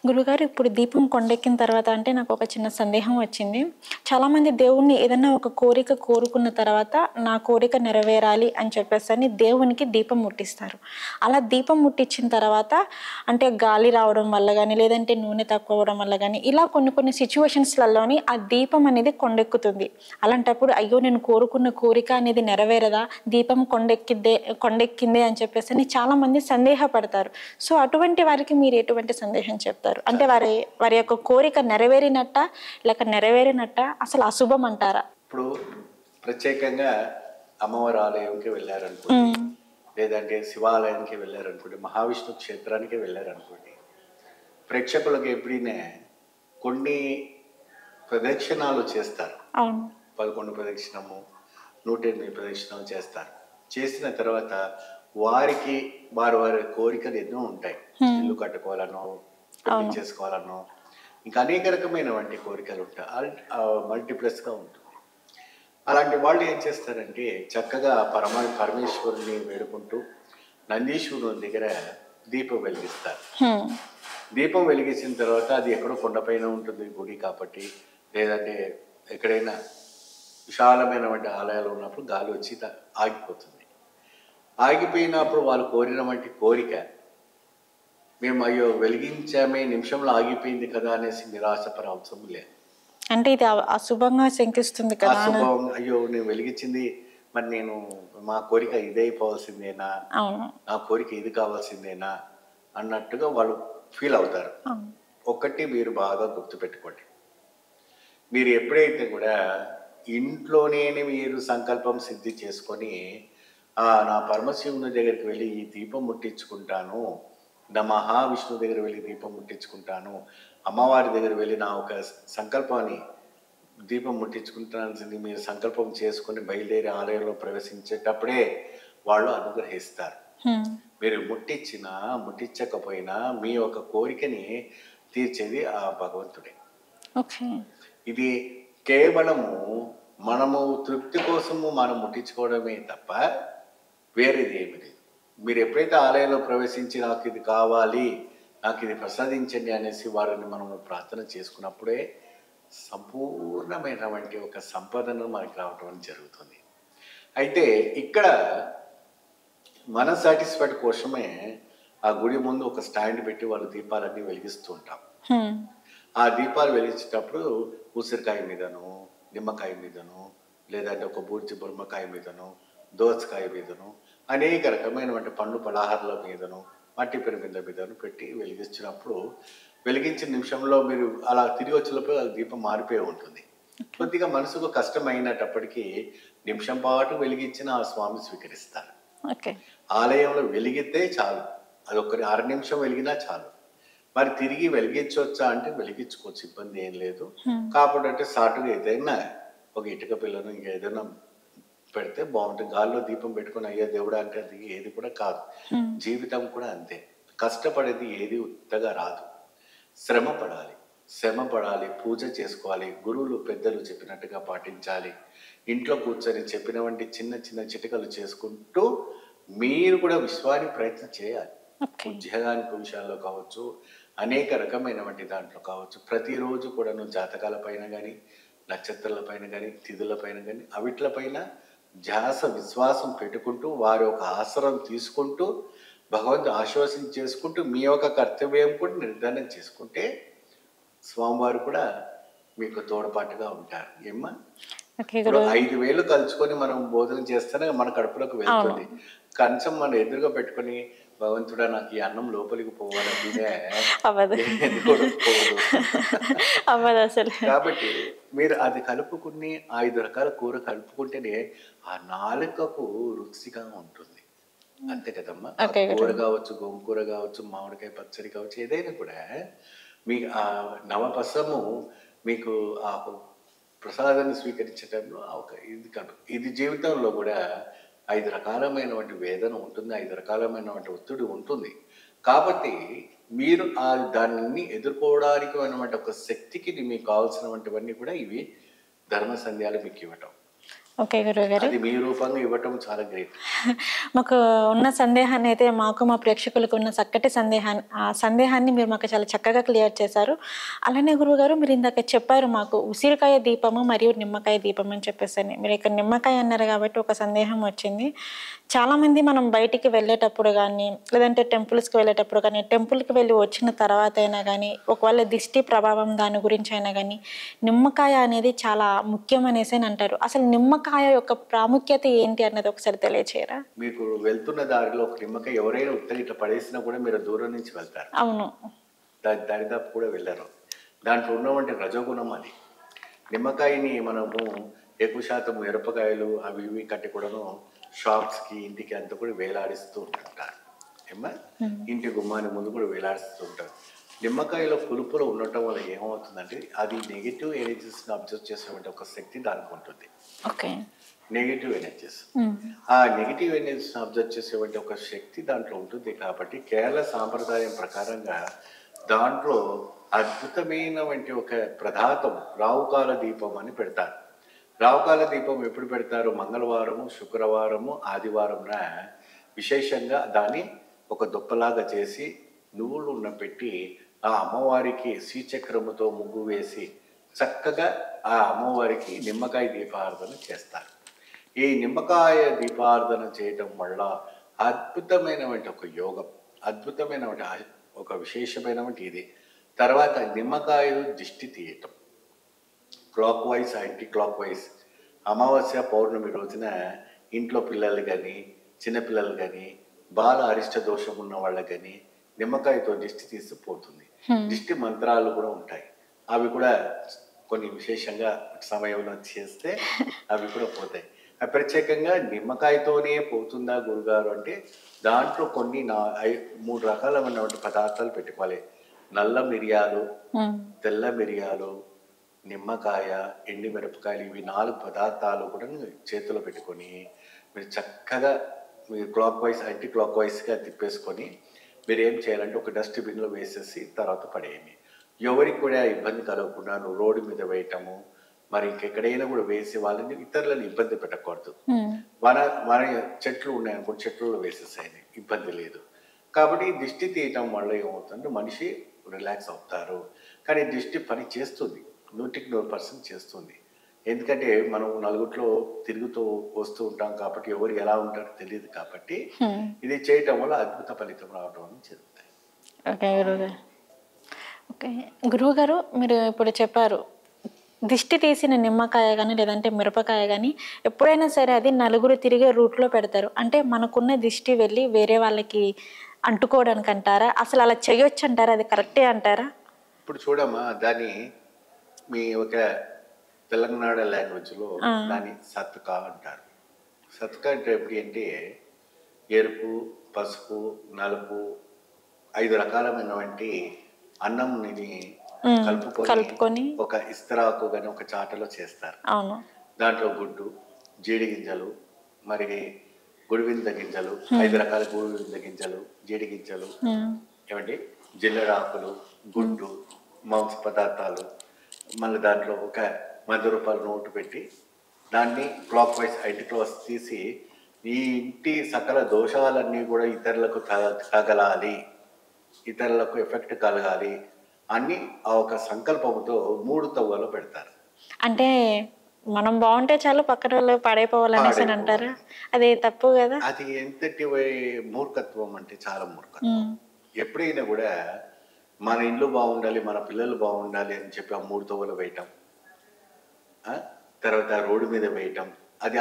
గురుగారు ఇప్పుడు దీపం కొండెక్కిన తర్వాత అంటే నాకు ఒక చిన్న సందేహం వచ్చింది. చాలామంది దేవుణ్ణి ఏదన్నా ఒక కోరిక కోరుకున్న తర్వాత నా కోరిక నెరవేరాలి అని చెప్పేసని దేవునికి దీపం ముట్టిస్తారు. అలా దీపం ముట్టించిన తర్వాత అంటే గాలి రావడం వల్ల గానీ, లేదంటే నూనె తక్కువ అవ్వడం వల్ల గానీ, ఇలా కొన్ని కొన్ని సిచ్యువేషన్స్‌లలోని ఆ దీపం అనేది కొండెక్కుతుంది. అలాంటప్పుడు అయ్యో! నేను కోరుకున్న కోరిక అనేది నెరవేరదా? దీపం కొండెక్కిందే అని చెప్పేసని చాలామంది సందేహపడతారు. సో, అటువంటి వారికి మీరు ఎటువంటి సందేశం చెప్తారు? అంటే వారి వారి యొక్క కోరిక నెరవేరినట్టా? లేక నెరవేరినట్టా? అసలు అశుభం అంటారా? ఇప్పుడు ప్రత్యేకంగా అమ్మవారి ఆలయంకి వెళ్ళారనుకోండి, లేదంటే శివాలయానికి వెళ్ళారనుకోండి, మహావిష్ణు క్షేత్రానికి వెళ్ళారనుకోండి, ప్రేక్షకులకు ఎప్పుడైనా కొన్ని ప్రదక్షిణాలు చేస్తారు. అవును. 11 ప్రదక్షిణము, 108 ప్రదక్షిణాలు చేస్తారు. చేసిన తర్వాత వారికి వారి కోరికలు ఎన్నో ఉంటాయి. ఇల్లు కట్టుకోవాలనో, పెళ్లి చేసుకోవాలనో, ఇంకా అనేక రకమైనటువంటి కోరికలు ఉంటాయి. మల్టీప్లస్గా ఉంటుంది. అలాంటి వాళ్ళు ఏం చేస్తారంటే చక్కగా పరమేశ్వరుని వేడుకుంటూ నందీశ్వరుని దగ్గర దీపం వెలిగిస్తారు. దీపం వెలిగించిన తర్వాత అది ఎక్కడో కొండపైన ఉంటుంది గుడి కాబట్టి, లేదంటే ఎక్కడైనా విశాలమైనటువంటి ఆలయాలు ఉన్నప్పుడు గాలి వచ్చి ఆగిపోతుంది. ఆగిపోయినప్పుడు వాళ్ళు కోరినటువంటి కోరిక మేము అయ్యో వెలిగించామే, నిమిషంలో ఆగిపోయింది కదా అనేసి నిరాశపర అవసరం లేదు. అంటే ఇది అశుభంగా శంకిస్తుంది కదా. అశుభం, అయ్యో నేను వెలిగించింది మరి నేను మా కోరిక ఇదైపోవాల్సిందేనా, నా కోరిక ఇది కావాల్సిందేనా అన్నట్టుగా వాళ్ళు ఫీల్ అవుతారు. ఒకటి మీరు బాగా గుర్తుపెట్టుకోండి, మీరు ఎప్పుడైతే కూడా ఇంట్లోనే మీరు సంకల్పం సిద్ధి చేసుకొని నా పరమశివుని దగ్గరికి వెళ్ళి ఈ దీపం ముట్టించుకుంటాను, నా మహావిష్ణు దగ్గర వెళ్ళి దీపం ముట్టించుకుంటాను, అమ్మవారి దగ్గర వెళ్ళి నా ఒక సంకల్పాన్ని దీపం ముట్టించుకుంటానని మీరు సంకల్పం చేసుకుని బయలుదేరి ఆలయంలో ప్రవేశించేటప్పుడే వాళ్ళు అనుగ్రహిస్తారు. మీరు ముట్టించినా ముట్టించకపోయినా మీ యొక్క కోరికని తీర్చేది ఆ భగవంతుడే. ఇది కేవలము మనము తృప్తి కోసము మనం ముట్టించుకోవడమే తప్ప వేరేది ఏమి లేదు. మీరు ఎప్పుడైతే ఆలయంలో ప్రవేశించి నాకు ఇది కావాలి, నాకు ఇది ప్రసాదించండి అనేసి వారిని మనము ప్రార్థన చేసుకున్నప్పుడే సంపూర్ణమైనటువంటి ఒక సంపదను మనకి రావటం జరుగుతుంది. అయితే ఇక్కడ మన సాటిస్ఫైడ్ కోసమే ఆ గుడి ముందు ఒక స్టాండ్ పెట్టి వాళ్ళు దీపాలన్నీ వెలిగిస్తూ ఉంటాం. ఆ దీపాలు వెలిగించేటప్పుడు ఉసిరికాయ మీదను, నిమ్మకాయ మీదను, లేదంటే ఒక బూర్చి బొమ్మకాయ మీదను, దోసకాయ మీదను, అనేక రకమైనటువంటి పండ్లు పలహారాల మీదను, మట్టి పిరమిద మీదను పెట్టి వెలిగించినప్పుడు వెలిగించిన నిమిషంలో మీరు అలా తిరిగి వచ్చేటప్పుడు ఆ దీపం మారిపోయి ఉంటుంది. కొద్దిగా మనసుకు కష్టమైనప్పటికీ నిమిషం పాటు వెలిగించిన ఆ స్వామి స్వీకరిస్తారు. ఆలయంలో వెలిగితే చాలు, అది ఒక 6 నిమిషం వెలిగినా చాలు. మరి తిరిగి వెలిగించవచ్చా అంటే వెలిగించుకోవచ్చు, ఇబ్బంది ఏం లేదు. కాకపోతే సాటుగా ఏదైనా ఒక ఇటుక పిల్లను ఇంకా ఏదైనా పెడితే బాగుంటుంది. గాల్లో దీపం పెట్టుకుని అయ్యా దేవుడా అంటే అది ఏది కూడా కాదు. జీవితం కూడా అంతే, కష్టపడేది ఏది ఉత్తగా రాదు. శ్రమ పడాలి, పూజ చేసుకోవాలి, గురువులు పెద్దలు చెప్పినట్టుగా పాటించాలి, ఇంట్లో కూర్చొని చెప్పినవంటి చిన్న చిన్న చిటికలు చేసుకుంటూ మీరు కూడా విశ్వానికి ప్రయత్నం చేయాలి. ఉద్యోగానికి విషయాల్లో కావచ్చు, అనేక రకమైనటువంటి దాంట్లో కావచ్చు, ప్రతిరోజు కూడాను జాతకాల పైన కానీ, నక్షత్రాల పైన కానీ, తిథుల పైన కానీ, అవిట్లపైన ధ్యాస విశ్వాసం పెట్టుకుంటూ వారి యొక్క ఆశ్రయం తీసుకుంటూ భగవంతుడు ఆశ్వాసం చేసుకుంటూ మీ యొక్క కర్తవ్యం కూడా నిర్ధారణ చేసుకుంటే స్వామివారు కూడా మీకు తోడ్పాటుగా ఉంటారు. ఏమ్మా, ఇప్పుడు 5,000 కలుసుకొని మనం భోజనం చేస్తేనే మన కడుపులోకి వెళ్తుంది. కనీసం మనం ఎదురుగా పెట్టుకుని భగవంతుడా నాకు ఈ అన్నం లోపలికి పోవాలంటే కాబట్టి మీరు అది కలుపుకుని 5 రకాల కూర కలుపుకుంటేనే ఆ నాలుకకు రుచిగా ఉంటుంది. అంతే కదమ్మా. కూర కావచ్చు, గోంగూర కావచ్చు, మామిడికాయ పచ్చడి కావచ్చు, ఏదైనా కూడా మీ ఆ నవపసము మీకు ఆ ప్రసాదాన్ని స్వీకరించడంలో ఒక ఇది జీవితంలో కూడా 5 రకాలమైనటువంటి వేదన ఉంటుంది, 5 రకాలమైనటువంటి ఒత్తిడి ఉంటుంది. కాబట్టి మీరు దాన్ని ఎదుర్కోవడానికి ఒక శక్తికి మీకు కావాల్సినటువంటివన్నీ కూడా ఇవి ధర్మ సంధ్యాలు మీకు ఇవ్వటం. ఓకే గురువుగారు. అది మీ రూపంగా ఇవ్వటం చాలా గ్రేట్. మాకు ఉన్న సందేహాన్ని అయితే మాకు మా ప్రేక్షకులకు ఉన్న చక్కటి సందేహాన్ని మీరు మాకు చాలా చక్కగా క్లియర్ చేశారు. అలానే గురువుగారు మీరు ఇందాక చెప్పారు మాకు ఉసిరికాయ దీపము మరియు నిమ్మకాయ దీపం అని చెప్పేసి. మీరు ఇక్కడ నిమ్మకాయ అన్నారు కాబట్టి ఒక సందేహం వచ్చింది. చాలామంది మనం బయటికి వెళ్ళేటప్పుడు కానీ లేదంటే టెంపుల్స్కి వెళ్ళేటప్పుడు కానీ టెంపుల్కి వెళ్ళి వచ్చిన తర్వాత అయినా కానీ ఒకవేళ దిష్టి ప్రభావం దాని గురించి అయినా కానీ నిమ్మకాయ అనేది చాలా ముఖ్యం అనేసి అంటారు. అసలు నిమ్మకాయ యొక్క ప్రాముఖ్యత ఏంటి అన్నది ఒకసారి తెలియచేయరా? మీకు వెళ్తున్న దారిలో ఒక నిమ్మకాయ ఎవరైనా ఉత్తగా ఇట్లా పడేసినా కూడా మీరు దూరం నుంచి వెళ్తారు. అవును. దరిదాపు కూడా వెళ్ళరు. దాంట్లో ఉన్నవంటి రజోగుణం అది. నిమ్మకాయని మనము ఎక్కువ శాతం మిరపకాయలు అవి ఇవి కట్టి కూడాను షాప్స్కి ఇంటికి అంతా కూడా వేలాడిస్తూ ఉంటుంటారు. ఏమ్మా ఇంటి గుమ్మాని ముందు కూడా వేలాడిస్తూ ఉంటారు. నిమ్మకాయలో పులుపులో ఉండటం వల్ల ఏమవుతుందంటే అది నెగిటివ్ ఎనర్జీస్ని అబ్జర్వ్ చేసేటువంటి ఒక శక్తి దానికి ఉంటుంది. ఓకే. నెగిటివ్ ఎనర్జీస్, ఆ నెగిటివ్ ఎనర్జీస్ని అబ్జర్వ్ చేసేటువంటి ఒక శక్తి దాంట్లో ఉంటుంది. కాబట్టి కేరళ సాంప్రదాయం ప్రకారంగా దాంట్లో అద్భుతమైనటువంటి ఒక పదార్థం రావుకాల దీపం అని పెడతారు. రావుకాల దీపం ఎప్పుడు పెడతారు? మంగళవారము, శుక్రవారము, ఆదివారంన విశేషంగా దాన్ని ఒక దుప్పలాగా చేసి నువ్వులు ఉన్న పెట్టి ఆ అమ్మవారికి శ్రీచక్రముతో ముగ్గు వేసి చక్కగా ఆ అమ్మవారికి నిమ్మకాయ దీపారాధన చేస్తారు. ఈ నిమ్మకాయ దీపారాధన చేయటం వల్ల అద్భుతమైనటువంటి ఒక యోగం, అద్భుతమైనటువంటి ఒక విశేషమైనటువంటి ఇది. తర్వాత నిమ్మకాయలు దిష్టి తీయటం clock wise, anti clock wise. అమావాస్య పౌర్ణమి రోజున ఇంట్లో పిల్లలు కానీ చిన్నపిల్లలు కానీ బాల అరిష్ట దోషం ఉన్న వాళ్ళకి కానీ నిమ్మకాయతో దిష్టి తీసి పోతుంది. దిష్టి మంత్రాలు కూడా ఉంటాయి, అవి కూడా కొన్ని విశేషంగా సమయంలో చేస్తే అవి కూడా పోతాయి. ప్రత్యేకంగా నిమ్మకాయతోనే పోతుందా గురుగారు అంటే దాంట్లో కొన్ని 3 రకాలైనటువంటి పదార్థాలు పెట్టుకోవాలి. నల్ల మిరియాలు, తెల్ల మిరియాలు, నిమ్మకాయ, ఎండి మిరపకాయలు, ఇవి 4 పదార్థాలు కూడా చేతిలో పెట్టుకొని మీరు చక్కగా మీరు క్లాక్ వైజ్, యాంటీ క్లాక్ వైజ్గా తిప్పేసుకొని మీరు ఏం చేయాలంటే ఒక డస్ట్బిన్లో వేసేసి తర్వాత పడేయండి. ఎవరికి కూడా ఇబ్బంది కలగకుండా నువ్వు రోడ్డు మీద వేయటము, మరి ఇంకెక్కడైనా కూడా వేసి వాళ్ళని ఇతరులను ఇబ్బంది పెట్టకూడదు. మన చెట్లు ఉన్నాయనుకో చెట్లలో వేసేసాయి, ఇబ్బంది లేదు. కాబట్టి దిష్టి తీయటం వల్ల ఏమవుతుందంటే మనిషి రిలాక్స్ అవుతారు. కానీ దిష్టి పని చేస్తుంది, 100% చేస్తుంది. ఎందుకంటే మనం నలుగురిలో తిరుగుతూ వస్తూ ఉంటాం కాబట్టి ఎవరు ఎలా ఉంటారో తెలియదు. కాబట్టి ఇది చేయటం వల్ల అద్భుత ఫలితం రావడం అని జరుగుతాయి. ఓకే గురువుగారు. ఓకే గురువుగారు, మీరు ఇప్పుడు చెప్పారు దిష్టి తీసిన నిమ్మకాయ కానీ లేదంటే మిరపకాయ కానీ ఎప్పుడైనా సరే అది నలుగురు తిరిగే రూట్లో పెడతారు. అంటే మనకున్న దిష్టి వెళ్ళి వేరే వాళ్ళకి అంటుకోవడానికి అంటారా? అసలు అలా చేయొచ్చు అంటారా? అది కరెక్టే అంటారా? ఇప్పుడు చూడమ్మా, దాన్ని మీ ఒక తెలంగాణ లాంగ్వేజ్లో దాన్ని సత్కా అంటారు. సత్కా అంటే ఎప్పుడు అంటే ఎరుపు, పసుపు, నలుపు 5 రకాలమైనటువంటి అన్నంని కలుపుకొని ఒక ఇస్తరాకు కానీ ఒక చాటలో చేస్తారు. అవును. దాంట్లో గుడ్డు, జీడి గింజలు, మరి గుడివింద గింజలు, 5 రకాల గుడివింద గింజలు, జీడి గింజలు, ఏమండి జిల్లెడాకులు, గుడ్డు, మాంస పదార్థాలు, మళ్ళీ దాంట్లో ఒక 100 రూపాయల నోటు పెట్టి దాన్ని క్లాక్ వైజ్ యాంటీ క్లాక్ తీసి ఈ ఇంటి సకల దోషాలన్నీ కూడా ఇతరులకు తగలాలి, ఇతరులకు ఎఫెక్ట్ కలగాలి అని ఆ ఒక సంకల్పంతో 3 తవ్వలో పెడతారు. అంటే మనం బాగుంటే చాలు పక్కన వాళ్ళు పడైపోవాలనేసి అంటారా? అది తప్పు కదా? అది ఎంతటి మూర్ఖత్వం అంటే చాలా మూర్ఖత్వం. ఎప్పుడైనా కూడా మన ఇల్లు బాగుండాలి, మన పిల్లలు బాగుండాలి అని చెప్పి ఆ 3 తవ్వలు వేయటం, తర్వాత రోడ్డు మీద వేయటం, అది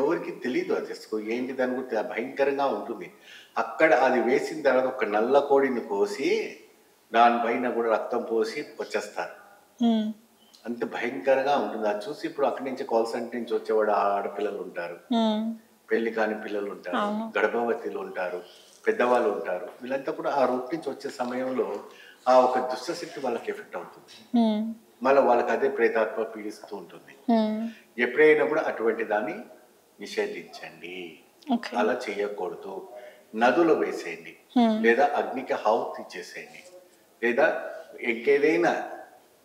ఎవరికి తెలియదు. అది ఏంటి దాని గురించి భయంకరంగా ఉంటుంది. అక్కడ అది వేసిన తర్వాత ఒక నల్ల కోడిని కోసి దానిపైన కూడా రక్తం పోసి వచ్చేస్తారు. అంత భయంకరంగా ఉంటుంది. అది చూసి ఇప్పుడు అక్కడి నుంచి కాల్ సెంటర్ నుంచి వచ్చేవాడు ఆడపిల్లలు ఉంటారు, పెళ్లి కాని పిల్లలు ఉంటారు, గర్భవతులు ఉంటారు, పెద్దవాళ్ళు ఉంటారు. వీళ్ళంతా కూడా ఆ రూట్ నుంచి వచ్చే సమయంలో ఆ ఒక దుష్టశక్తి వాళ్ళకి ఎఫెక్ట్ అవుతుంది. మళ్ళీ వాళ్ళకి అదే ప్రేతాత్మ పీడిస్తూ ఉంటుంది. ఎప్పుడైనా కూడా అటువంటి దాన్ని నిషేధించండి, అలా చేయకూడదు. నదులు వేసేయండి, లేదా అగ్నికి హావుతి చేసేయండి, లేదా ఇంకేదైనా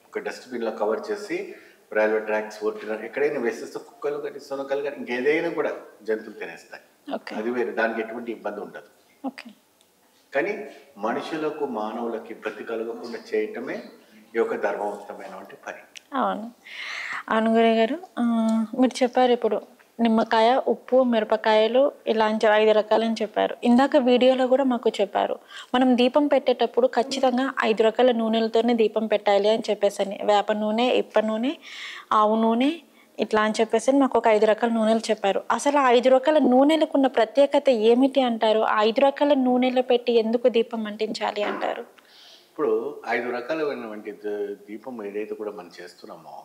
ఒక డస్ట్బిన్లో కవర్ చేసి రైల్వే ట్రాక్స్ ఒట్టిన ఎక్కడైనా వేసేస్తే కుక్కలు కానీ సొనకలు కానీ ఇంకేదైనా కూడా జంతువులు తినేస్తాయి. అది వేరు, దానికి ఎటువంటి ఇబ్బంది ఉండదు. కానీ మనుషులకు మానవులకు ఇబ్బంది కలగకుండా చేయటమే ఈ యొక్క ధర్మవంతమైనటువంటి పని. అవును అవును గురువు గారు, మీరు చెప్పారు ఇప్పుడు నిమ్మకాయ, ఉప్పు, మిరపకాయలు ఇలా 5 రకాలని చెప్పారు. ఇందాక వీడియోలో కూడా మాకు చెప్పారు, మనం దీపం పెట్టేటప్పుడు ఖచ్చితంగా 5 రకాల నూనెలతోనే దీపం పెట్టాలి అని చెప్పేసి, వేప నూనె, ఇప్ప నూనె, ఆవు నూనె ఇట్లా అని చెప్పేసి మాకు ఒక 5 రకాల నూనెలు చెప్పారు. అసలు ఆ 5 రకాల నూనెలకు ఉన్న ప్రత్యేకత ఏమిటి అంటారు? 5 రకాల నూనెలు పెట్టి ఎందుకు దీపం అంటించాలి అంటారు? ఇప్పుడు 5 రకాలైనటువంటి దీపం ఏదైతే కూడా మనం చేస్తున్నామో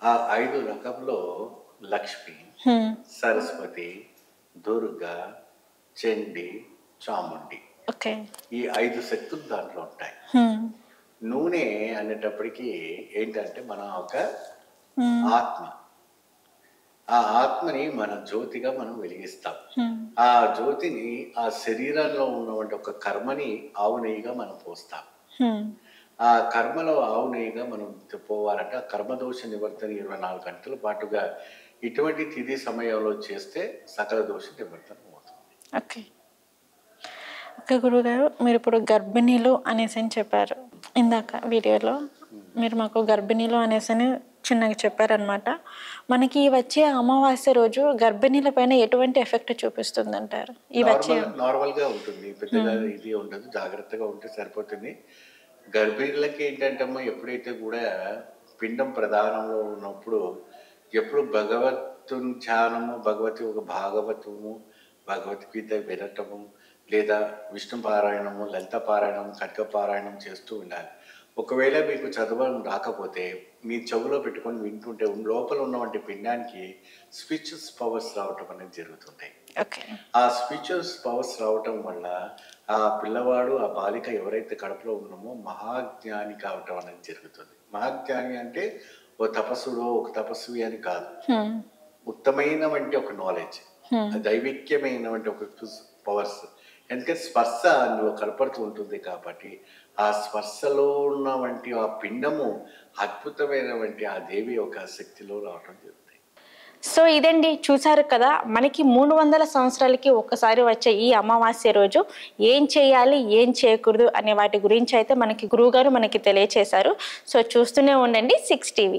ఆ 5 రకంలో లక్ష్మి, సరస్వతి, దుర్గా, చండి, చాముండి, ఈ 5 శక్తులు దాంట్లో ఉంటాయి. నూనె అనేటప్పటికీ ఏంటంటే మన ఒక ఆత్మ, ఆ ఆత్మని మన జ్యోతిగా మనం వెలిగిస్తాం. ఆ జ్యోతిని ఆ శరీరంలో ఉన్నటువంటి ఒక కర్మని ఆవు నెయ్యిగా మనం పోస్తాం. ఆ కర్మలో ఆవు నెయ్యిగా మనం పోవాలంటే ఆ కర్మదోష నివర్తన 24 గంటల పాటుగా ఇటువంటి తిథి సమయంలో చేస్తే సకల దోష నివర్తన అవుతుంది. ఓకే గురువుగారు, మీరు ఇప్పుడు గర్భిణీలు అనేసి చెప్పారు ఇందాక వీడియోలో. మీరు మాకు గర్భిణీలు అనేసి చిన్నగా చెప్పారనమాట. మనకి వచ్చే అమావాస్య రోజు గర్భిణీల పైన ఎటువంటి ఎఫెక్ట్ చూపిస్తుంది అంటారు? నార్మల్ గా ఉంటుంది, పెద్దగా ఇది ఉండదు, జాగ్రత్తగా ఉంటే సరిపోతుంది. గర్భిణులకి ఏంటంటే అమ్మా, ఎప్పుడైతే కూడా పిండం ప్రధానంలో ఉన్నప్పుడు ఎప్పుడు భగవత్తుని ధ్యానము, భగవతి ఒక భాగవతము, భగవద్గీత వినటము, లేదా విష్ణు పారాయణము, లలిత పారాయణం, కనక పారాయణం చేస్తూ ఉండాలి. ఒకవేళ మీకు చదవడం రాకపోతే మీ చెవులో పెట్టుకొని వింటుంటే లోపల ఉన్నటువంటి పిండానికి స్పిరిచువల్ పవర్స్ రావటం అనేది జరుగుతుంటాయి. ఆ స్పిరిచువల్ పవర్స్ రావటం వల్ల ఆ పిల్లవాడు, ఆ బాలిక ఎవరైతే కడుపులో ఉన్నామో మహాజ్ఞాని కావటం అనేది జరుగుతుంది. మహాజ్ఞాని అంటే ఓ తపస్సుడో ఒక తపస్వి అని కాదు, ఉత్తమైనటువంటి ఒక నాలెడ్జ్, దైవిక్యమైనటువంటి ఒక పవర్స్. ఎందుకంటే స్పర్శ అందులో కనపడుతూ ఉంటుంది కాబట్టి ఆ స్పర్శలో ఉన్నవంటి ఆ పిండము అద్భుతమైనటువంటి ఆ దేవి యొక్క శక్తిలో రావడం జరుగుతుంది. సో ఇదండి, చూసారు కదా, మనకి 300 సంవత్సరాలకి ఒక్కసారి వచ్చే ఈ అమావాస్య రోజు ఏం చేయాలి, ఏం చేయకూడదు అనే వాటి గురించి అయితే మనకి గురువుగారు మనకి తెలియచేశారు. సో చూస్తూనే ఉండండి 6 TV.